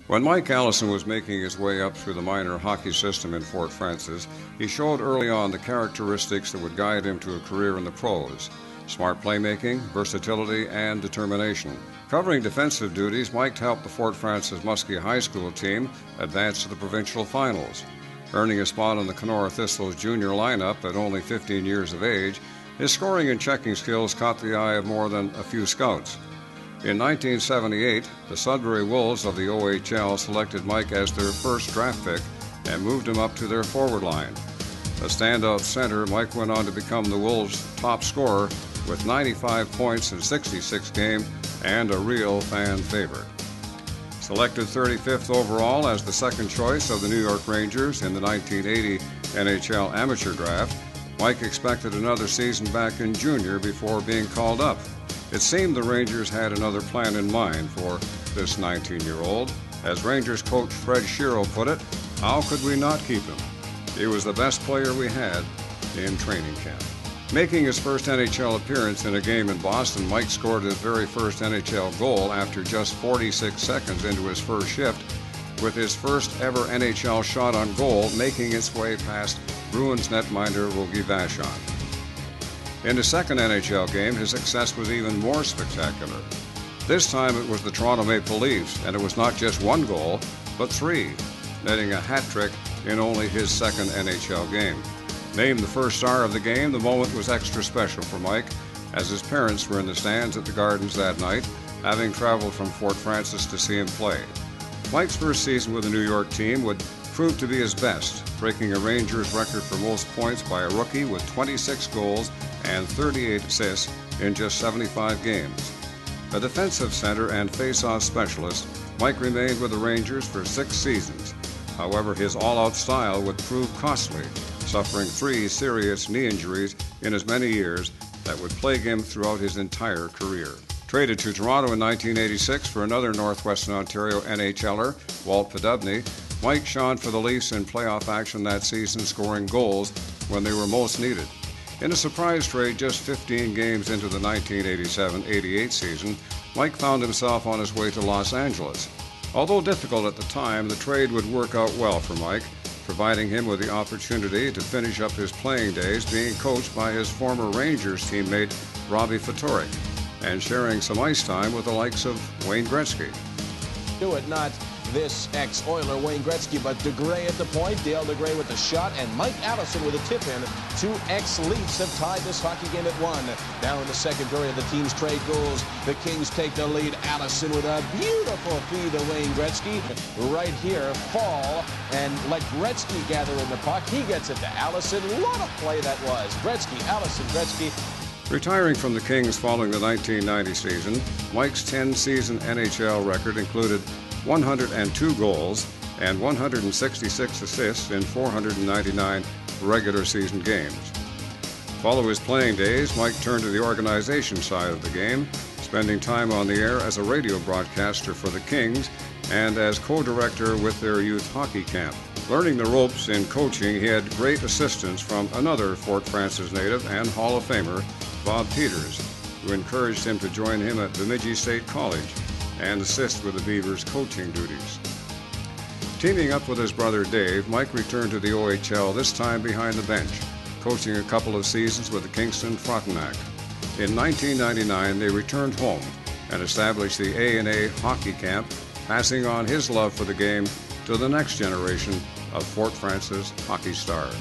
When Mike Allison was making his way up through the minor hockey system in Fort Frances, he showed early on the characteristics that would guide him to a career in the pros: smart playmaking, versatility, and determination. Covering defensive duties, Mike helped the Fort Frances Muskie High School team advance to the provincial finals. Earning a spot on the Kenora Thistle's junior lineup at only 15 years of age, his scoring and checking skills caught the eye of more than a few scouts. In 1978, the Sudbury Wolves of the OHL selected Mike as their first draft pick and moved him up to their forward line. A standout center, Mike went on to become the Wolves' top scorer with 95 points in 66 games and a real fan favorite. Selected 35th overall as the second choice of the New York Rangers in the 1980 NHL Amateur Draft, Mike expected another season back in junior before being called up. It seemed the Rangers had another plan in mind for this 19-year-old. As Rangers coach Fred Shiro put it, how could we not keep him? He was the best player we had in training camp. Making his first NHL appearance in a game in Boston, Mike scored his very first NHL goal after just 46 seconds into his first shift, with his first ever NHL shot on goal making its way past Bruins netminder Rogie Vachon. In his second NHL game, his success was even more spectacular. This time it was the Toronto Maple Leafs, and it was not just one goal, but three, netting a hat trick in only his second NHL game. Named the first star of the game, the moment was extra special for Mike, as his parents were in the stands at the Gardens that night, having traveled from Fort Frances to see him play. Mike's first season with the New York team would prove to be his best, breaking a Rangers record for most points by a rookie with 26 goals and 38 assists in just 75 games. A defensive center and face-off specialist, Mike remained with the Rangers for 6 seasons. However, his all-out style would prove costly, suffering 3 serious knee injuries in as many years that would plague him throughout his entire career. Traded to Toronto in 1986 for another Northwestern Ontario NHLer, Walt Podubny, Mike shone for the Leafs in playoff action that season, scoring goals when they were most needed. In a surprise trade just 15 games into the 1987-88 season, Mike found himself on his way to Los Angeles. Although difficult at the time, the trade would work out well for Mike, providing him with the opportunity to finish up his playing days being coached by his former Rangers teammate Robbie Ftorek and sharing some ice time with the likes of Wayne Gretzky. Do it, not this ex-Oiler Wayne Gretzky, but DeGray at the point, Dale DeGray with the shot, and Mike Allison with a tip-in. 2 ex-Leafs have tied this hockey game at 1. Now in the second period, the teams trade goals. The Kings take the lead. Allison with a beautiful feed to Wayne Gretzky. Right here, Fall, and let Gretzky gather in the puck. He gets it to Allison. What a play that was. Gretzky, Allison, Gretzky. Retiring from the Kings following the 1990 season, Mike's 10-season NHL record included 102 goals and 166 assists in 499 regular season games. Following his playing days, Mike turned to the organization side of the game, spending time on the air as a radio broadcaster for the Kings and as co-director with their youth hockey camp. Learning the ropes in coaching, he had great assistance from another Fort Frances native and Hall of Famer, Bob Peters, who encouraged him to join him at Bemidji State College and assist with the Beavers' coaching duties. Teaming up with his brother Dave, Mike returned to the OHL, this time behind the bench, coaching a couple of seasons with the Kingston Frontenac. In 1999, they returned home and established the A&A hockey camp, passing on his love for the game to the next generation of Fort Frances hockey stars.